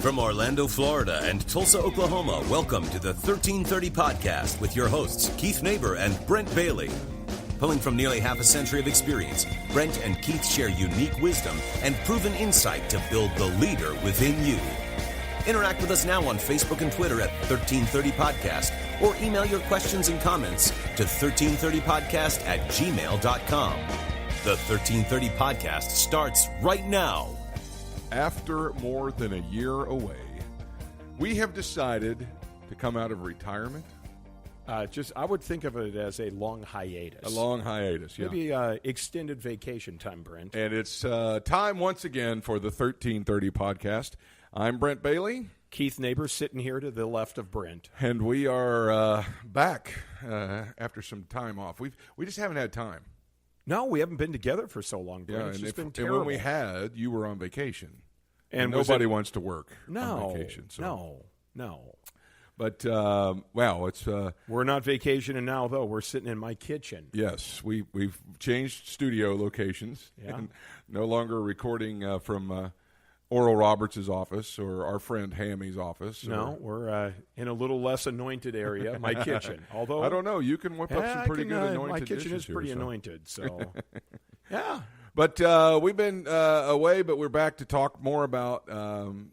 From Orlando, Florida and Tulsa, Oklahoma, welcome to the 1330 Podcast with your hosts, Keith Neighbor and Brent Bailey. Pulling from nearly half a century of experience, Brent and Keith share unique wisdom and proven insight to build the leader within you. Interact with us now on Facebook and Twitter at 1330 Podcast or email your questions and comments to 1330podcast@gmail.com. The 1330 Podcast starts right now. After more than a year away, we have decided to come out of retirement. I would think of it as a long hiatus. A long hiatus, yeah. Maybe extended vacation time, Brent. And it's time once again for the 1330 Podcast. I'm Brent Bailey. Keith Neighbor sitting here to the left of Brent. And we are back after some time off. We just haven't had time. No, we haven't been together for so long, Brent. Yeah, it's just been and terrible. when we had, you were on vacation. And nobody wants to work on vacation. So. No. But, wow, it's... we're not vacationing now, though. We're sitting in my kitchen. Yes, we've changed studio locations. Yeah. And no longer recording from Oral Roberts' office or our friend Hammy's office. No, we're in a little less anointed area, my kitchen. Although I don't know, you can whip up some pretty good anointed my kitchen dishes is pretty here, so. anointed, so yeah. But we've been away, but we're back to talk more about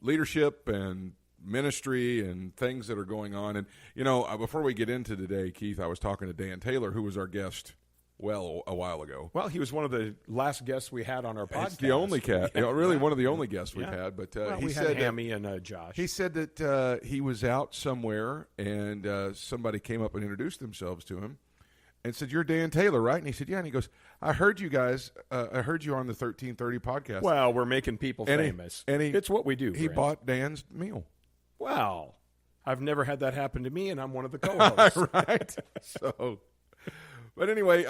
leadership and ministry and things that are going on. And, you know, before we get into today, Keith, I was talking to Dan Taylor, who was our guest a while ago. Well, he was one of the last guests we had on our podcast. It's the only really one of the only guests we've had. But he said Hammy and Josh. He said that he was out somewhere and somebody came up and introduced themselves to him and said, "You're Dan Taylor, right?" And he said, "Yeah." And he goes, "I heard you guys. I heard you on the 1330 Podcast." Well, we're making people famous. It's what we do. He Brent. bought Dan's meal. Well, I've never had that happen to me, and I'm one of the co-hosts. Right. So. But anyway,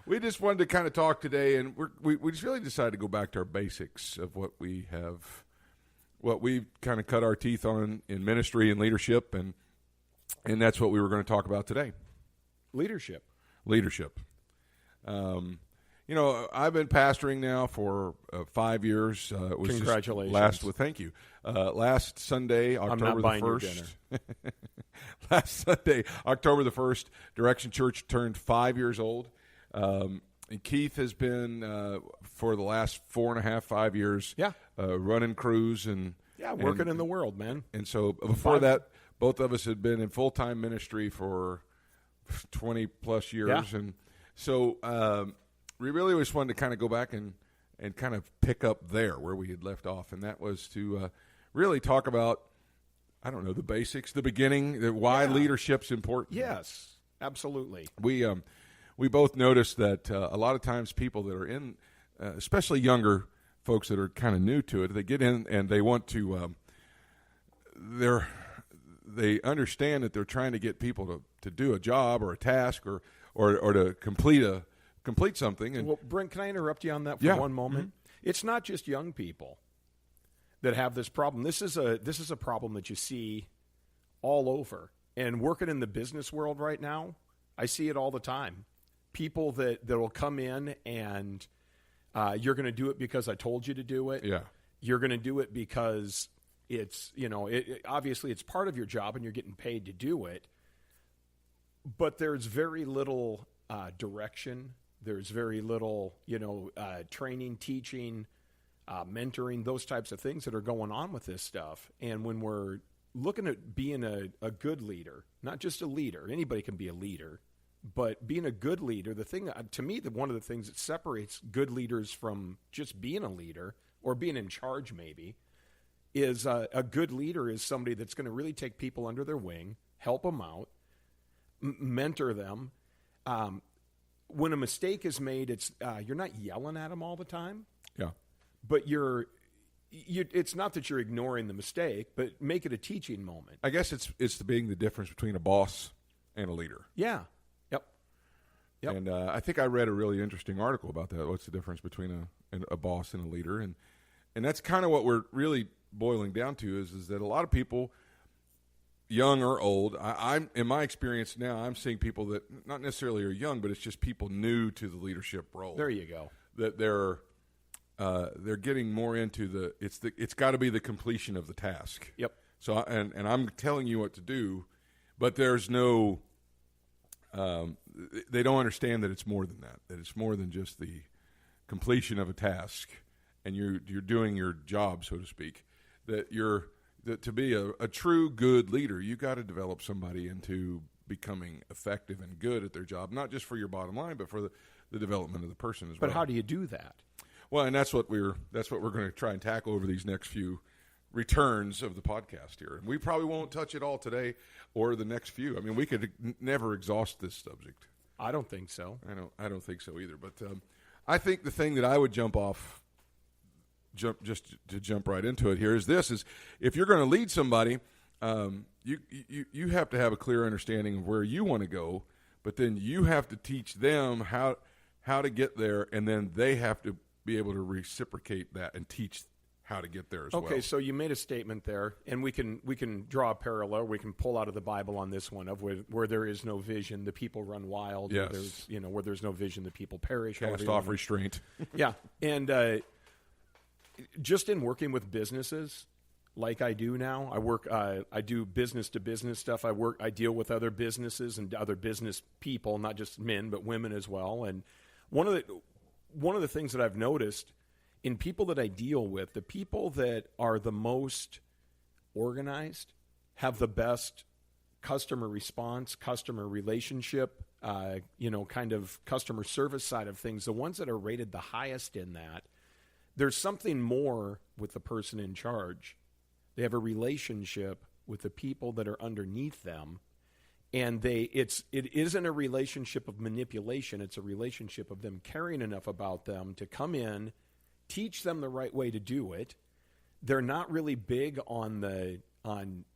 we just wanted to kind of talk today, and we just really decided to go back to our basics of what we kind of cut our teeth on in ministry and leadership, and that's what we were going to talk about today. Leadership. You know, I've been pastoring now for 5 years. It was Congratulations. Thank you. Last Sunday, October the 1st. Last Sunday, October the 1st, Direction Church turned 5 years old. And Keith has been, for the last 5 years, running crews and working in the world, man. And so before that, both of us had been in full-time ministry for 20-plus years. Yeah. And so we really just wanted to kind of go back and kind of pick up there where we had left off, and that was to really talk about, I don't know, the basics, the beginning, why leadership's important. Yes, absolutely. We both noticed that a lot of times people that are in, especially younger folks that are kind of new to it, they get in and they want to, they understand that they're trying to get people to do a job or a task or to complete something. And well, Brent, can I interrupt you on that for one moment? Mm-hmm. It's not just young people that have this problem. This is a problem that you see all over. And working in the business world right now, I see it all the time. People that will come in and you're going to do it because I told you to do it. Yeah. You're going to do it because it's, obviously it's part of your job and you're getting paid to do it. But there's very little direction. There's very little, training, teaching, mentoring, those types of things that are going on with this stuff. And when we're looking at being a good leader, not just a leader, anybody can be a leader, but being a good leader, the thing, to me, one of the things that separates good leaders from just being a leader or being in charge maybe is a good leader is somebody that's going to really take people under their wing, help them out, mentor them. When a mistake is made, it's you're not yelling at them all the time. Yeah. But it's not that you're ignoring the mistake, but make it a teaching moment. I guess it's being the difference between a boss and a leader. Yeah. Yep. And I think I read a really interesting article about that. What's the difference between a boss and a leader? And that's kind of what we're really boiling down to is that a lot of people, young or old, I'm in my experience now, I'm seeing people that not necessarily are young, but it's just people new to the leadership role. There you go. That they're they're getting more into it's got to be the completion of the task. Yep. So and I'm telling you what to do, but there's no. They don't understand that it's more than that. That it's more than just the completion of a task, and you're doing your job, so to speak. That to be a true good leader, you got to develop somebody into becoming effective and good at their job, not just for your bottom line, but for the development of the person as well. But how do you do that? Well, and that's what we're going to try and tackle over these next few returns of the podcast here. And we probably won't touch it all today or the next few. I mean, we could never exhaust this subject. I don't think so. I don't think so either. But I think the thing that I would jump right into it here is if you're going to lead somebody, you have to have a clear understanding of where you want to go, but then you have to teach them how to get there, and then they have to be able to reciprocate that and teach how to get there as well. Okay, so you made a statement there, and we can draw a parallel. We can pull out of the Bible on this one of where there is no vision, the people run wild. Yes. Where there's no vision, the people perish. Cast off restraint. Yeah, and just in working with businesses, like I do now, I do business to business stuff. I deal with other businesses and other business people, not just men but women as well. And one of the things that I've noticed in people that I deal with, the people that are the most organized, have the best customer response, customer relationship, kind of customer service side of things, the ones that are rated the highest in that, there's something more with the person in charge. They have a relationship with the people that are underneath them, and it isn't a relationship of manipulation. It's a relationship of them caring enough about them to come in, teach them the right way to do it. They're not really big on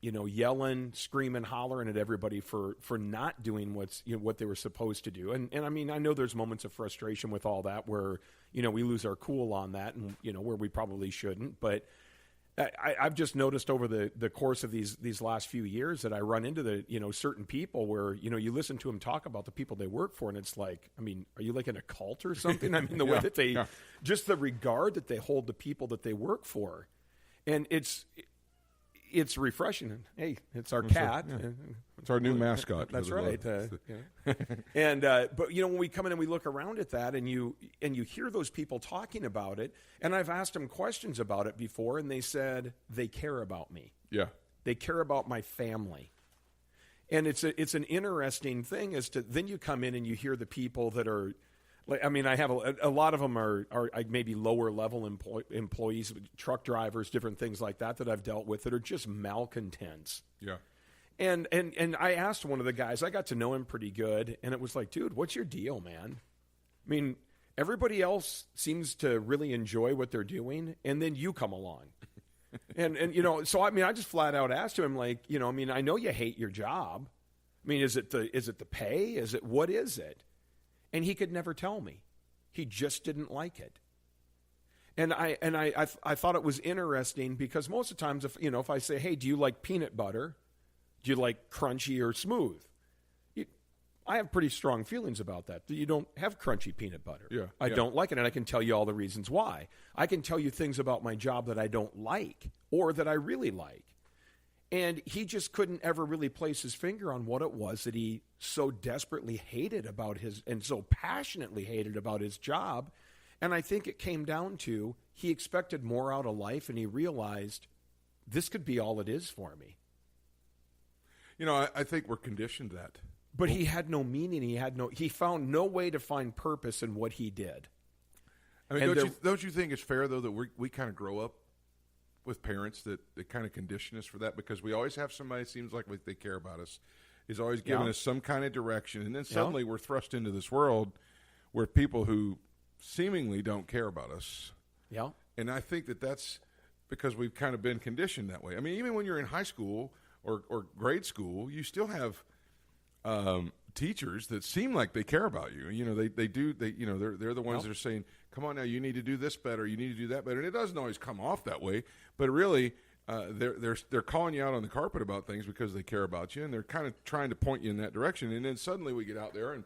yelling, screaming, hollering at everybody for not doing what they were supposed to do. And I mean, I know there's moments of frustration with all that where we lose our cool on that, and where we probably shouldn't. But I've just noticed over the course of these last few years that I run into certain people where you listen to them talk about the people they work for, and it's like, I mean, are you like in a cult or something? I mean, the way that they just the regard that they hold the people that they work for, and it's refreshing. Hey, it's our cat. Yeah. It's our new mascot. That's right. And but when we come in and we look around at that, and you hear those people talking about it, and I've asked them questions about it before, and they said they care about me. Yeah, they care about my family, and it's an interesting thing as to then you come in and you hear the people that are. I mean, I have a lot of them are maybe lower level employees, truck drivers, different things like that I've dealt with that are just malcontents. Yeah. And I asked one of the guys, I got to know him pretty good, and it was like, dude, what's your deal, man? I mean, everybody else seems to really enjoy what they're doing, and then you come along. and so I mean, I just flat out asked him, like, I mean, I know you hate your job. I mean, is it the pay? What is it? And he could never tell me. He just didn't like it. And I thought it was interesting because most of the times if I say, hey, do you like peanut butter? Do you like crunchy or smooth? I have pretty strong feelings about that. You don't have crunchy peanut butter. Yeah, I don't like it, and I can tell you all the reasons why. I can tell you things about my job that I don't like or that I really like. And he just couldn't ever really place his finger on what it was that he so desperately hated about and so passionately hated about his job. And I think it came down to he expected more out of life, and he realized this could be all it is for me. I think we're conditioned that. But he had no meaning. He found no way to find purpose in what he did. I mean, don't you think it's fair, though, that we kind of grow up with parents that kind of condition us for that, because we always have somebody that seems like they care about us, is always giving us some kind of direction, and then suddenly we're thrust into this world where people who seemingly don't care about us. Yeah. And I think that's because we've kind of been conditioned that way. I mean, even when you're in high school or grade school, you still have teachers that seem like they care about you. They do. They're the ones that are saying, "Come on now, you need to do this better. You need to do that better." And it doesn't always come off that way, but really, they're calling you out on the carpet about things because they care about you, and they're kind of trying to point you in that direction. And then suddenly we get out there and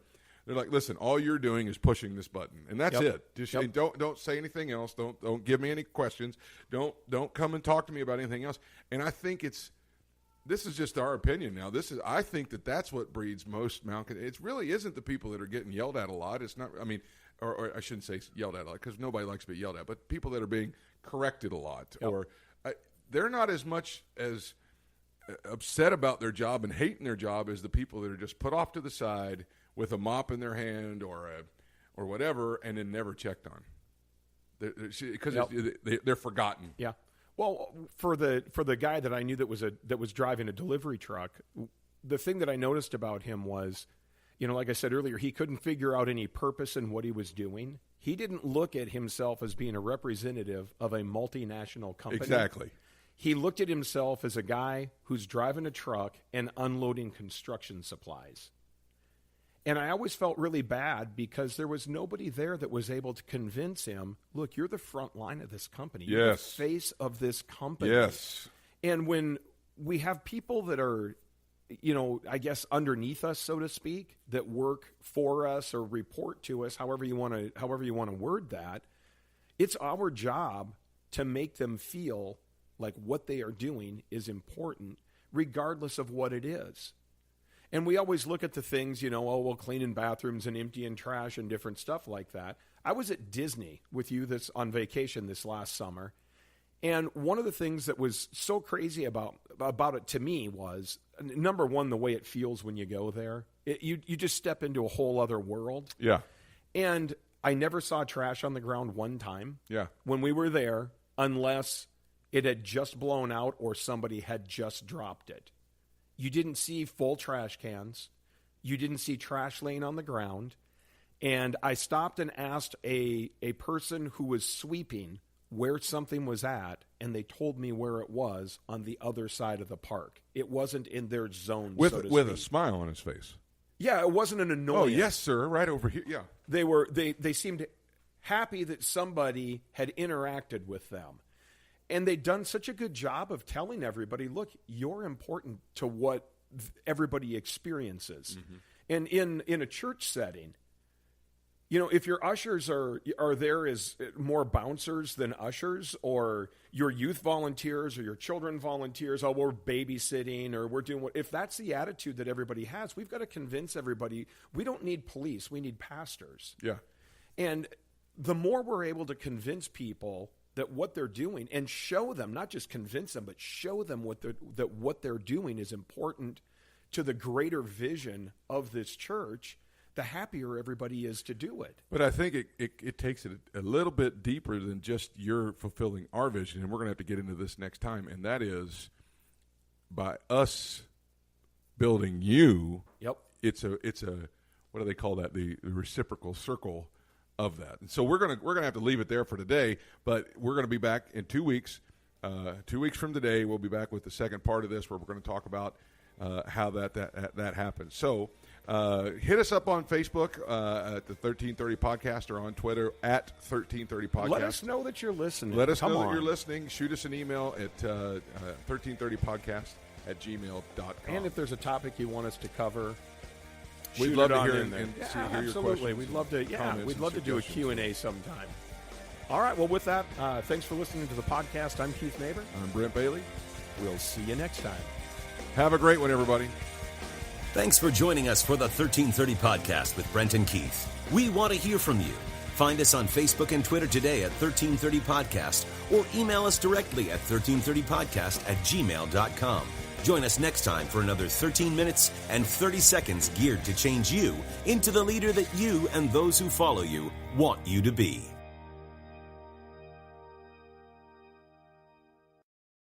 They're like, listen, all you're doing is pushing this button, and that's it. Just don't say anything else. Don't give me any questions. Don't come and talk to me about anything else. And I think this is just our opinion now. I think that's what breeds most malcontent. It really isn't the people that are getting yelled at a lot. It's not. I mean, or I shouldn't say yelled at a lot because nobody likes to be yelled at. But people that are being corrected a lot, or they're not as much as upset about their job and hating their job as the people that are just put off to the side with a mop in their hand or whatever, and then never checked on, because they're forgotten. Yeah. Well, for the guy that I knew that was driving a delivery truck, the thing that I noticed about him was, like I said earlier, he couldn't figure out any purpose in what he was doing. He didn't look at himself as being a representative of a multinational company. Exactly. He looked at himself as a guy who's driving a truck and unloading construction supplies. And I always felt really bad because there was nobody there that was able to convince him, look, you're the front line of this company. Yes. You're the face of this company. Yes. And when we have people that are, I guess underneath us, so to speak, that work for us or report to us, however you want to word that, it's our job to make them feel like what they are doing is important, regardless of what it is. And we always look at the things, cleaning bathrooms and emptying trash and different stuff like that. I was at Disney with you on vacation this last summer, and one of the things that was so crazy about it to me was, number one, the way it feels when you go there. You just step into a whole other world. Yeah. And I never saw trash on the ground one time. Yeah. When we were there, unless it had just blown out or somebody had just dropped it. You didn't see full trash cans. You didn't see trash laying on the ground. And I stopped and asked a person who was sweeping where something was at, and they told me where it was on the other side of the park. It wasn't in their zone, with so to with speak. A smile on his face. Yeah, it wasn't an annoyance. Oh, yes, sir, right over here. Yeah. They seemed happy that somebody had interacted with them. And they'd done such a good job of telling everybody, look, you're important to what everybody experiences. Mm-hmm. And in a church setting, if your ushers are there as more bouncers than ushers, or your youth volunteers or your children volunteers, we're babysitting or we're doing if that's the attitude that everybody has, we've got to convince everybody we don't need police, we need pastors. Yeah. And the more we're able to convince people that what they're doing, and show them, not just convince them, but show them that what they're doing is important to the greater vision of this church, the happier everybody is to do it. But I think it takes it a little bit deeper than just you're fulfilling our vision, and we're going to have to get into this next time, and that is by us building you. Yep. It's a what do they call that? The reciprocal circle of that. And so we're gonna have to leave it there for today, but we're gonna be back in 2 weeks. 2 weeks from today, we'll be back with the second part of this, where we're going to talk about how that happens. So hit us up on Facebook at the 1330 Podcast, or on Twitter at 1330 Podcast. Let us know that you're listening. Let us know that you're listening. Shoot us an email at 1330podcast@gmail.com. And if there's a topic you want us to cover, we'd love to hear and see hear your absolutely. questions. We'd love to. Yeah, comments we'd love to do a Q&A sometime. All right. Well, with that, thanks for listening to the podcast. I'm Keith Neighbor. I'm Brent Bailey. We'll see you next time. Have a great one, everybody. Thanks for joining us for the 1330 Podcast with Brent and Keith. We want to hear from you. Find us on Facebook and Twitter today at 1330 Podcast, or email us directly at 1330podcast@gmail.com. Join us next time for another 13 minutes and 30 seconds geared to change you into the leader that you and those who follow you want you to be.